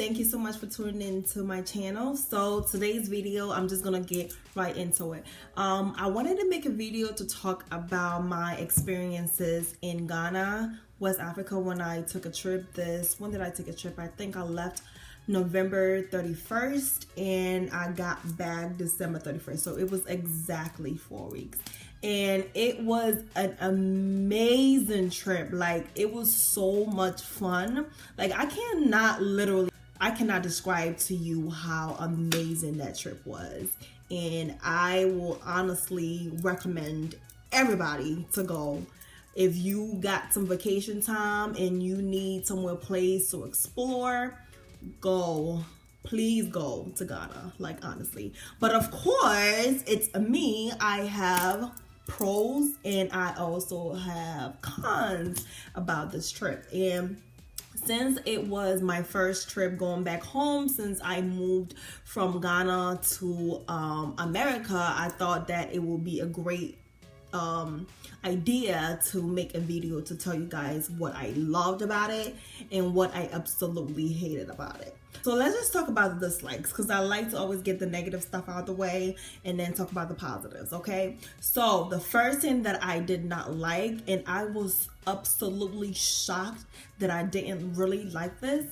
thank you so much for tuning in to my channel. So today's video, I'm just gonna get right into it. I wanted to make a video to talk about my experiences in Ghana, West Africa, when I took a trip. When did I take a trip? I think I left November 31st and I got back December 31st. So it was exactly 4 weeks. And it was an amazing trip. Like, it was so much fun. Like, I cannot describe to you how amazing that trip was. And I will honestly recommend everybody to go. If you got some vacation time and you need somewhere place to explore, go. Please go to Ghana, like, honestly. But of course, it's me. I have pros and I also have cons about this trip. And since it was my first trip going back home, since I moved from Ghana to America, I thought that it would be a great idea to make a video to tell you guys what I loved about it and what I absolutely hated about it. So let's just talk about the dislikes, because I like to always get the negative stuff out of the way and then talk about the positives, okay? So the first thing that I did not like, and I was absolutely shocked that I didn't really like this,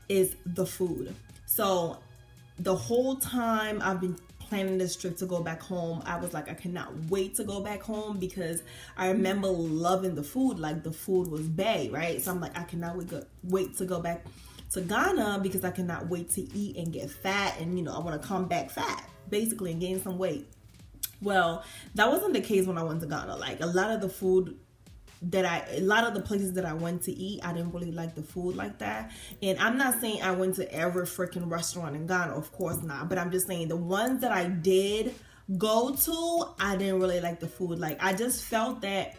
is the food. So the whole time I've been planning this trip to go back home, I was like, I cannot wait to go back home, because I remember loving the food. Like, the food was bae, right? So I'm like, I cannot wait to go back to Ghana, because I cannot wait to eat and get fat, and I want to come back fat basically and gain some weight. Well, that wasn't the case when I went to Ghana. Like, a lot of the places that I went to eat, I didn't really like the food like that. And I'm not saying I went to every freaking restaurant in Ghana, of course not, but I'm just saying the ones that I did go to, I didn't really like the food. Like, I just felt that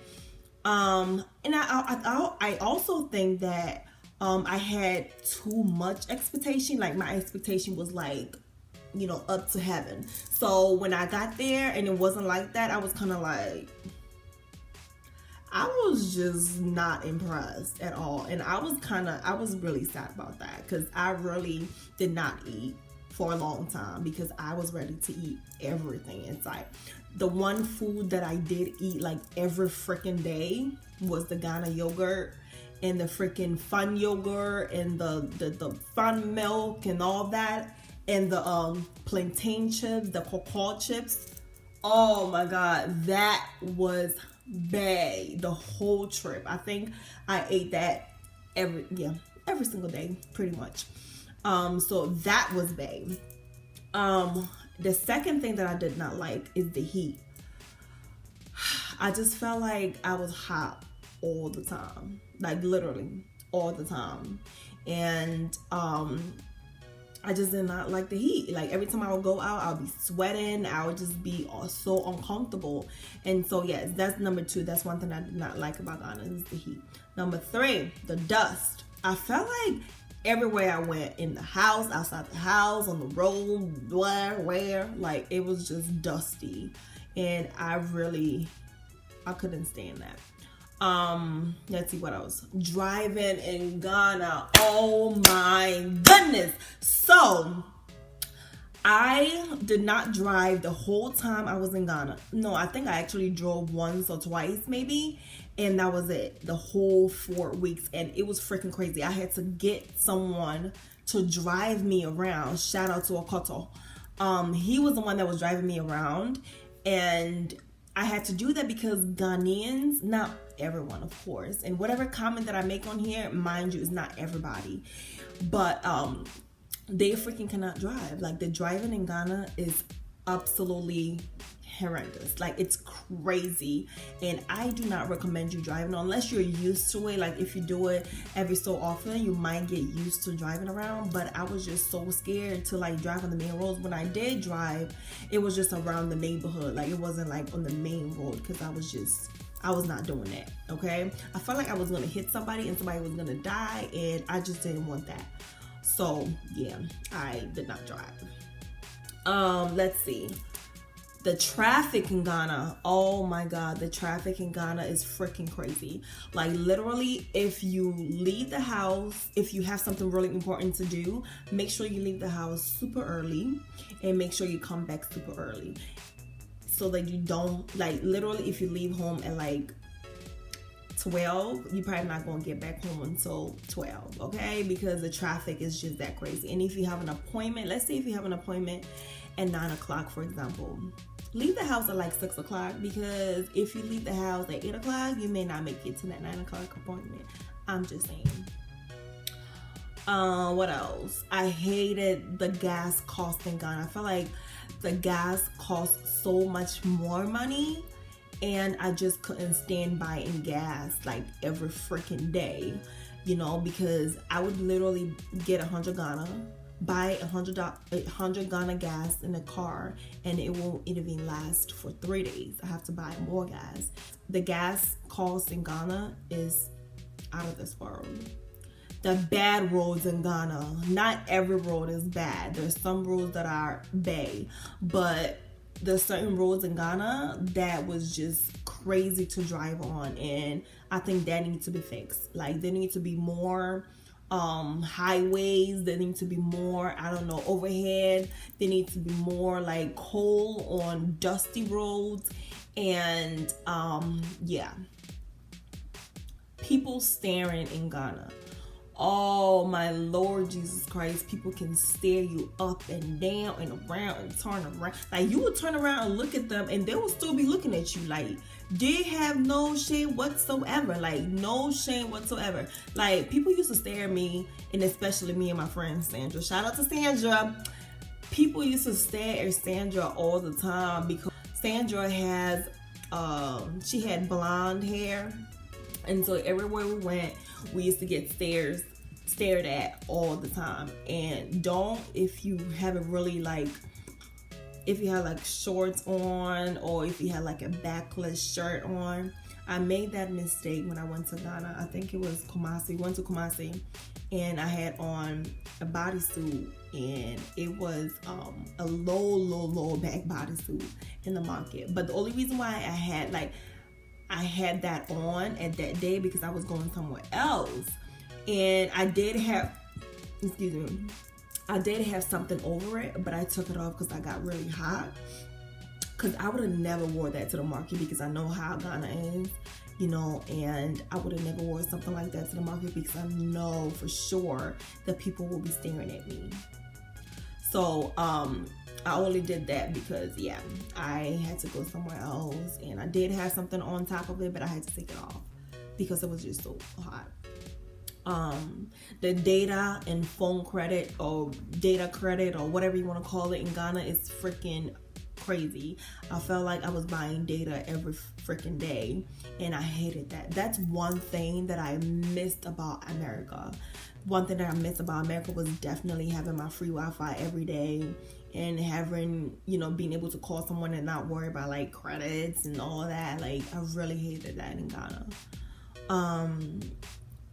and I also think that I had too much expectation. Like, my expectation was like, up to heaven. So when I got there and it wasn't like that, I was kind of like, I was just not impressed at all. And I was really sad about that, because I really did not eat for a long time, because I was ready to eat everything inside. The one food that I did eat like every freaking day was the Ghana yogurt and the freaking fun yogurt and the fun milk and all that, and the plantain chips, the cocoa chips. Oh my god, that was bae the whole trip. I think I ate that every single day pretty much. So that was bae. The second thing that I did not like is the heat. I just felt like I was hot all the time, like literally all the time. And I just did not like the heat. Like, every time I would go out, I would be sweating. I would just be so uncomfortable. And so, yes, that's number two. That's one thing I did not like about Ghana, is the heat. Number three, the dust. I felt like everywhere I went, in the house, outside the house, on the road, where, like, it was just dusty. And I couldn't stand that. Let's see what else. Driving in Ghana, oh my goodness. So I did not drive the whole time I was in Ghana. No, I think I actually drove once or twice maybe, and that was it, the whole 4 weeks. And it was freaking crazy. I had to get someone to drive me around. Shout out to Okoto. He was the one that was driving me around, and I had to do that because Ghanaians, not everyone of course, and whatever comment that I make on here, mind you, is not everybody, but they freaking cannot drive. Like, the driving in Ghana is absolutely horrendous. Like, it's crazy, and I do not recommend you driving unless you're used to it. Like, if you do it every so often, you might get used to driving around. But I was just so scared to like drive on the main roads. When I did drive, it was just around the neighborhood. Like, it wasn't like on the main road, because I was not doing that, okay? I felt like I was gonna hit somebody and somebody was gonna die, and I just didn't want that. So yeah, I did not drive. Let's see. The traffic in Ghana, oh my god, the traffic in Ghana is freaking crazy. Like literally, if you leave the house, if you have something really important to do, make sure you leave the house super early and make sure you come back super early, so that you don't, like literally if you leave home at like 12, you're probably not gonna get back home until 12, okay? Because the traffic is just that crazy. And if you have an appointment, let's say if you have an appointment at 9 o'clock, for example, leave the house at like 6 o'clock, because if you leave the house at 8 o'clock, you may not make it to that 9 o'clock appointment. I'm just saying. What else? I hated the gas cost in Ghana. I feel like the gas costs so much more money, and I just couldn't stand buying gas like every freaking day, you know, because I would literally get 100 Ghana, buy 100 Ghana gas in a car, and it won't even last for 3 days. I have to buy more gas. The gas cost in Ghana is out of this world. The bad roads in Ghana, not every road is bad. There's some roads that are bad, but there's certain roads in Ghana that was just crazy to drive on, and I think that needs to be fixed. Like there need to be more highways, there need to be more, I don't know, overhead. There needs to be more like coal on dusty roads, and yeah, people staring in Ghana. Oh my Lord Jesus Christ, people can stare you up and down and around and turn around. Like you would turn around and look at them and they will still be looking at you. Like they have no shame whatsoever. Like no shame whatsoever. Like people used to stare at me, and especially me and my friend Sandra. Shout out to Sandra. People used to stare at Sandra all the time because Sandra has she had blonde hair, and so everywhere we went, we used to get stared at all the time. And if you haven't really like, if you had like shorts on, or if you had like a backless shirt on. I made that mistake when I went to Ghana. I think it was Kumasi. Went to Kumasi, and I had on a bodysuit, and it was a low back bodysuit in the market. But the only reason why I had that on at that day because I was going somewhere else, and I did have something over it, but I took it off because I got really hot. Because I would have never wore that to the market, because I know how Ghana is, you know, and I would have never wore something like that to the market because I know for sure that people will be staring at me. So I only did that because, yeah, I had to go somewhere else, and I did have something on top of it, but I had to take it off because it was just so hot. The data and phone credit, or data credit, or whatever you want to call it in Ghana is freaking crazy. I felt like I was buying data every freaking day, and I hated that. That's one thing that I missed about America. One thing that I missed about America was definitely having my free Wi-Fi every day, and having, you know, being able to call someone and not worry about like credits and all that. Like I really hated that in Ghana.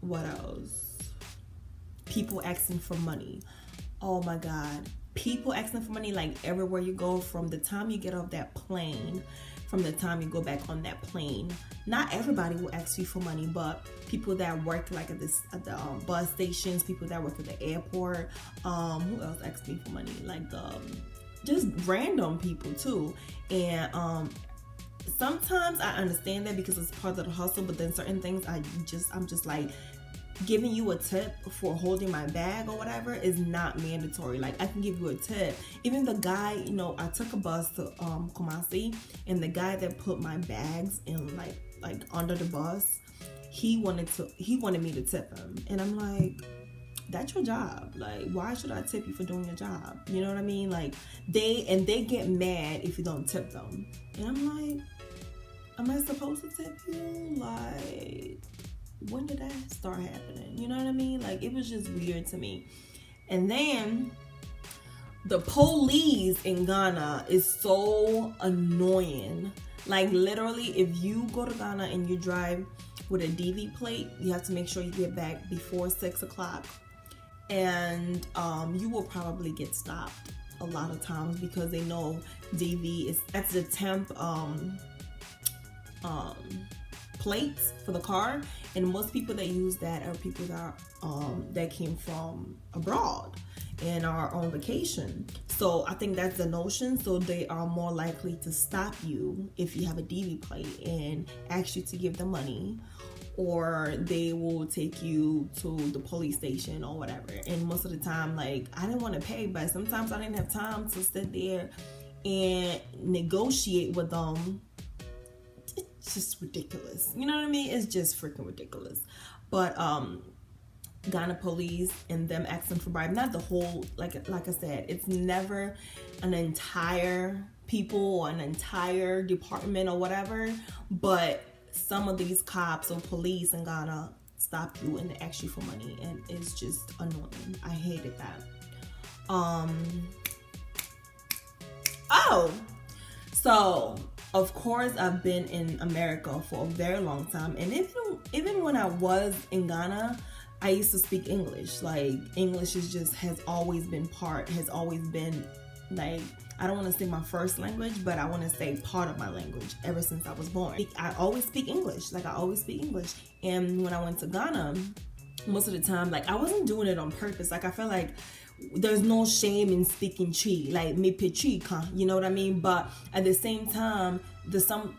What else? People asking for money. Oh my God. People asking for money, like everywhere you go, from the time you get off that plane, from the time you go back on that plane. Not everybody will ask you for money, but people that work like at the bus stations, people that work at the airport, who else asked me for money? Like just random people too. And sometimes I understand that because it's part of the hustle, but then certain things I'm just like, giving you a tip for holding my bag or whatever is not mandatory. Like I can give you a tip. Even the guy, you know, I took a bus to Kumasi, and the guy that put my bags in like under the bus, he wanted me to tip him, and I'm like, that's your job. Like, why should I tip you for doing your job? You know what I mean? Like they get mad if you don't tip them, and I'm like, am I supposed to tip you? Like, when did that start happening? You know what I mean? Like, it was just weird to me. And then the police in Ghana is so annoying. Like literally, if you go to Ghana and you drive with a DV plate, you have to make sure you get back before 6 o'clock, and you will probably get stopped. a lot of times because they know DV is that's the temp plates for the car, and most people that use that are people that that came from abroad and are on vacation. So I think that's the notion. So they are more likely to stop you if you have a DV plate and ask you to give them money, or they will take you to the police station or whatever. And most of the time, like, I didn't want to pay, but sometimes I didn't have time to sit there and negotiate with them. It's just ridiculous. You know what I mean? It's just freaking ridiculous. But Ghana police and them asking for bribe, not the whole, like I said, it's never an entire people or an entire department or whatever, but some of these cops or police in Ghana stop you and they ask you for money, and it's just annoying. I hated that. So of course I've been in America for a very long time, and even when I was in Ghana, I used to speak English. Like, English has always been like, I don't want to say my first language, but I want to say part of my language ever since I was born. I always speak English. And when I went to Ghana, most of the time, like, I wasn't doing it on purpose. Like, I feel like there's no shame in speaking Twi, like me Twi, you know what I mean? But at the same time,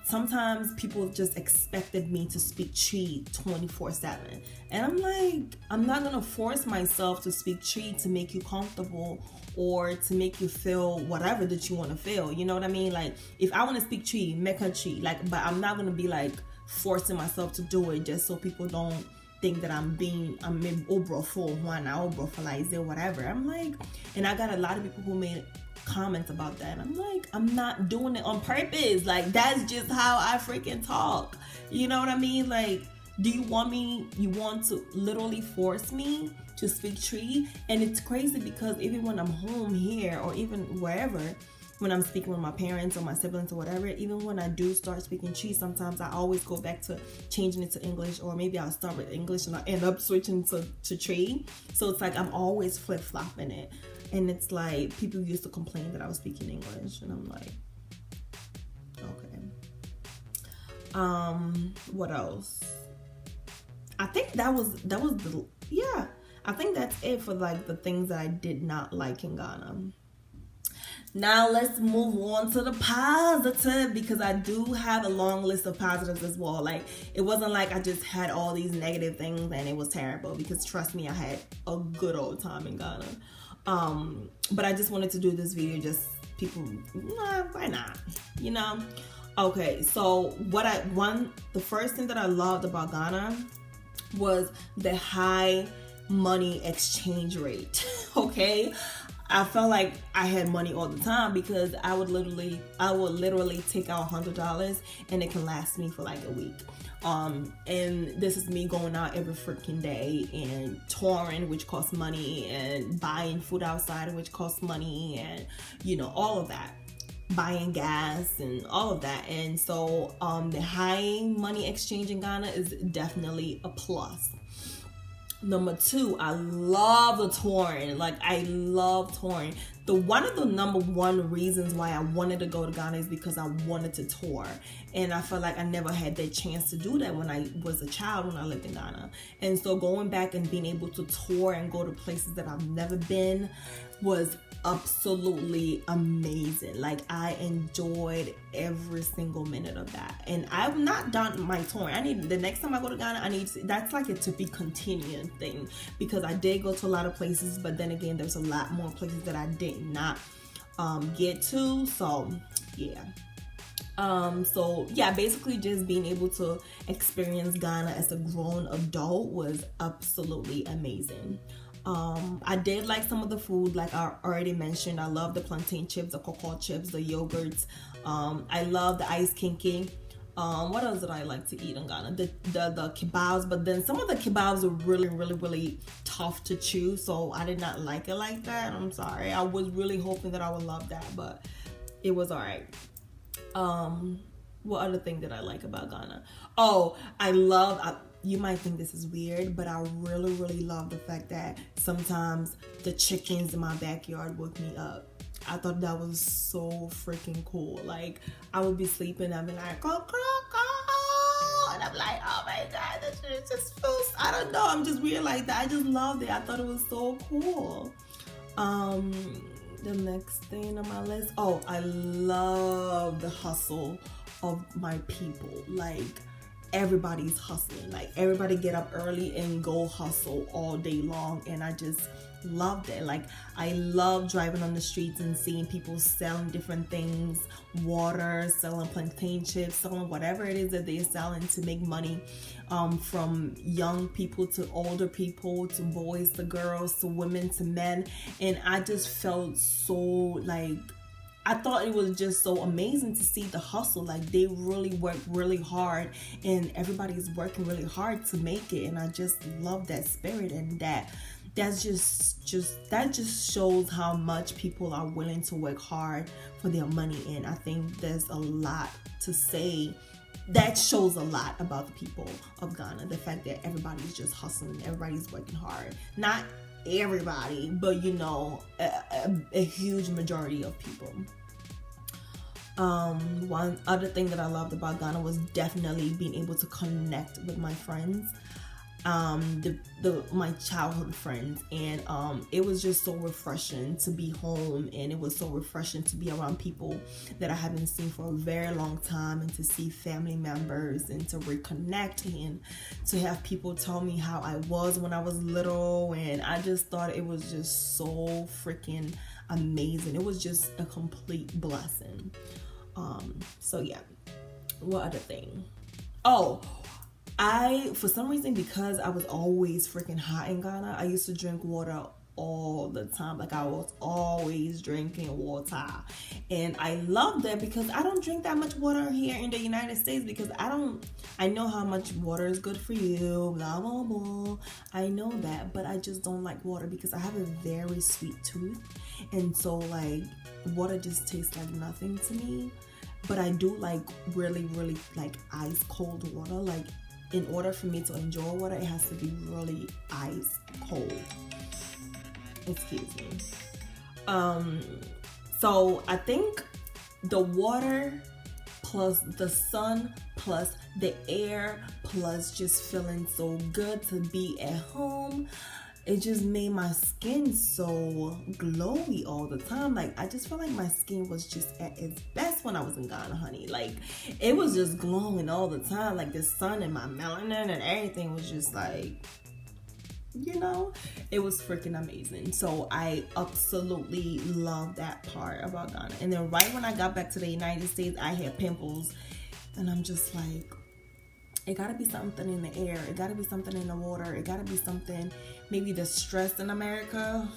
sometimes people just expected me to speak Twi 24/7, and I'm like, I'm not gonna force myself to speak Twi to make you comfortable or to make you feel whatever that you want to feel. You know what I mean? Like, if I want to speak Twi, make her Twi, like, but I'm not gonna be like forcing myself to do it just so people don't think that I'm Obro for one, Obro for like whatever. I'm like, and I got a lot of people who made comments about that. I'm like, I'm not doing it on purpose. Like, that's just how I freaking talk. You know what I mean? Like, do you want to literally force me to speak Twi? And it's crazy because even when I'm home here or even wherever, when I'm speaking with my parents or my siblings or whatever, even when I do start speaking Twi, sometimes I always go back to changing it to English, or maybe I'll start with English and I end up switching to Twi. So it's like I'm always flip-flopping it. And it's like, people used to complain that I was speaking English, and I'm like, okay. What else? I think that was I think that's it for like the things that I did not like in Ghana. Now let's move on to the positive, because I do have a long list of positives as well. Like, it wasn't like I just had all these negative things and it was terrible, because trust me, I had a good old time in Ghana. But I just wanted to do this video, just people, why not? You know? Okay, so the first thing that I loved about Ghana was the high money exchange rate. Okay, I felt like I had money all the time because I would literally take out $100 and it can last me for like a week. And this is me going out every freaking day and touring, which costs money, and buying food outside, which costs money, and you know, all of that, buying gas and all of that. And so the high money exchange in Ghana is definitely a plus. Number two, I love the touring. Like, I love touring. One of the number one reasons why I wanted to go to Ghana is because I wanted to tour. And I felt like I never had that chance to do that when I was a child, when I lived in Ghana. And so going back and being able to tour and go to places that I've never been was absolutely amazing. Like, I enjoyed every single minute of that. And I'm not done my touring. The next time I go to Ghana, that's like a to be continuing thing, because I did go to a lot of places, but then again, there's a lot more places that I did not get to. So yeah, basically just being able to experience Ghana as a grown adult was absolutely amazing. I did like some of the food, like I already mentioned. I love the plantain chips, the cocoa chips, the yogurts. I love the ice kinky. What else did I like to eat in Ghana? The kebabs, but then some of the kebabs are really, really, really tough to chew, so I did not like it like that. I'm sorry. I was really hoping that I would love that, but it was alright. What other thing did I like about Ghana? Oh, you might think this is weird, but I really love the fact that sometimes the chickens in my backyard woke me up. I thought that was so freaking cool. Like, I would be sleeping, I'd be like, oh, and I'm like, oh my god, that shit just feels, I don't know, I'm just weird like that. I just loved it. I thought it was so cool. The next thing on my list, oh, I love the hustle of my people. Like, everybody's hustling. Like, everybody get up early and go hustle all day long, and I just loved it. Like, I love driving on the streets and seeing people selling different things, water, selling plantain chips, selling whatever it is that they're selling to make money, from young people to older people, to boys to girls, to women to men. And I just felt so, like, I thought it was just so amazing to see the hustle. Like, they really work really hard, and everybody's working really hard to make it. And I just love that spirit, and that just shows how much people are willing to work hard for their money. And I think there's a lot to say. That shows a lot about the people of Ghana. The fact that everybody's just hustling, everybody's working hard. Not everybody, but you know, a huge majority of people. One other thing that I loved about Ghana was definitely being able to connect with my friends, my childhood friends, and it was just so refreshing to be home, and it was so refreshing to be around people that I haven't seen for a very long time, and to see family members, and to reconnect, and to have people tell me how I was when I was little. And I just thought it was just so freaking amazing. It was just a complete blessing. So yeah, what other thing? Oh, for some reason, because I was always freaking hot in Ghana, I used to drink water all the time. Like, I was always drinking water, and I love that, because I don't drink that much water here in the United States, because I know how much water is good for you, blah blah blah, I know that, but I just don't like water because I have a very sweet tooth, and so like water just tastes like nothing to me. But I do like really like ice cold water. Like, in order for me to enjoy water, it has to be really ice cold. Excuse me. So I think the water plus the sun plus the air plus just feeling so good to be at home, it just made my skin so glowy all the time. Like, I just felt like my skin was just at its best when I was in Ghana, honey. Like, it was just glowing all the time. Like, the sun and my melanin and everything was just like, you know, it was freaking amazing. So I absolutely love that part about Ghana. And then right when I got back to the United States, I had pimples, and I'm just like, it gotta be something in the air, it gotta be something in the water, it gotta be something, maybe the stress in America,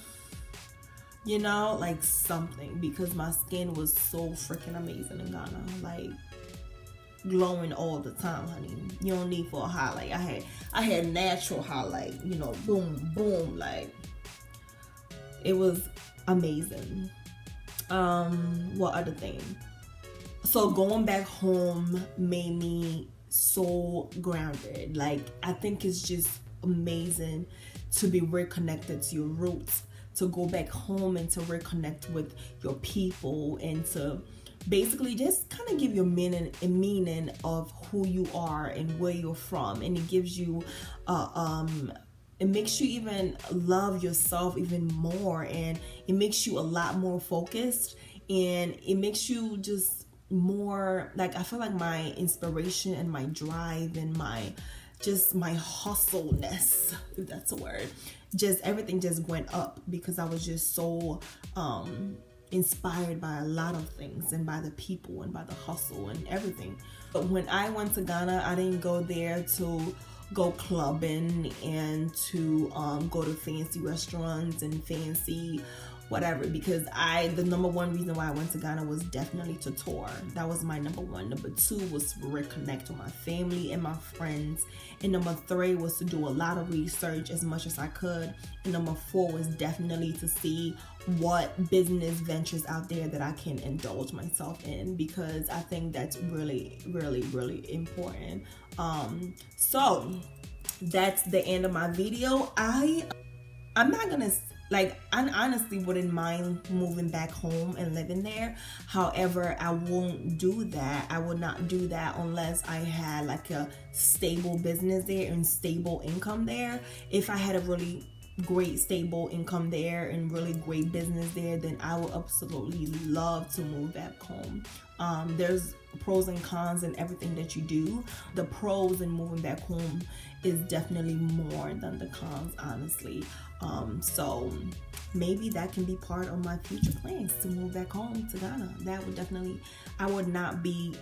you know, like something, because my skin was so freaking amazing in Ghana. Like, glowing all the time, honey. You don't need for a highlight. I had natural highlight, you know, boom boom, like, it was amazing. What other thing? So going back home made me so grounded. Like, I think it's just amazing to be reconnected to your roots, to go back home and to reconnect with your people, and to basically just kind of give your meaning of who you are and where you're from. And it gives you it makes you even love yourself even more, and it makes you a lot more focused, and it makes you just more, like, I feel like my inspiration and my drive and my hustleness, if that's a word, just everything just went up, because I was just so inspired by a lot of things, and by the people, and by the hustle and everything. But when I went to Ghana, I didn't go there to go clubbing and to go to fancy restaurants and fancy whatever, because the number one reason why I went to Ghana was definitely to tour. That was my number one. Number two was to reconnect with my family and my friends, and number three was to do a lot of research as much as I could, and number four was definitely to see what business ventures out there that I can indulge myself in, because I think that's really important. So that's the end of my video. I'm not gonna like, I honestly wouldn't mind moving back home and living there. However, I won't do that. I would not do that unless I had like a stable business there and stable income there. If I had a really great stable income there and really great business there, then I would absolutely love to move back home. There's pros and cons in everything that you do. The pros in moving back home is definitely more than the cons, honestly. So maybe that can be part of my future plans, to move back home to Ghana. That would definitely, I would not be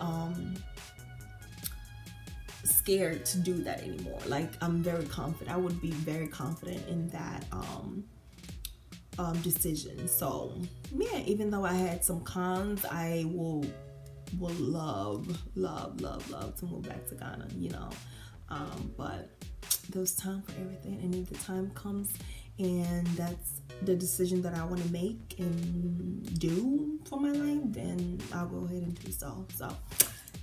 scared to do that anymore. Like, I'm very confident. I would be very confident in that decision. So yeah, even though I had some cons, I will love to move back to Ghana, you know. But there's time for everything, and if the time comes and that's the decision that I want to make and do for my life, then I'll go ahead and do so. So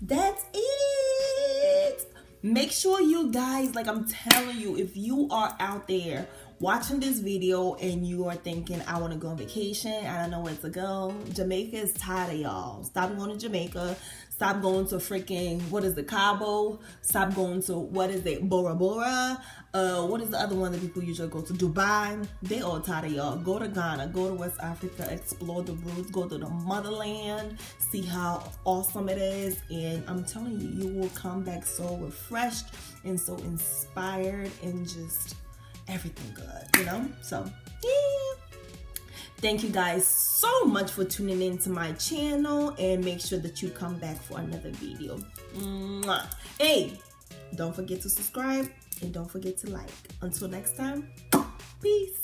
that's it. Make sure you guys, like I'm telling you, if you are out there watching this video and you are thinking, I want to go on vacation, I don't know where to go, Jamaica is tired of y'all. Stop going to Jamaica. Stop going to freaking, what is it, Cabo? Stop going to, what is it, Bora Bora? What is the other one that people usually go to? Dubai. They all tired of y'all. Go to Ghana. Go to West Africa. Explore the roots. Go to the motherland. See how awesome it is. And I'm telling you, you will come back so refreshed and so inspired and just everything good, you know? So, yeah. Thank you guys so much for tuning in to my channel, and make sure that you come back for another video. Mwah. Hey, don't forget to subscribe and don't forget to like. Until next time, peace.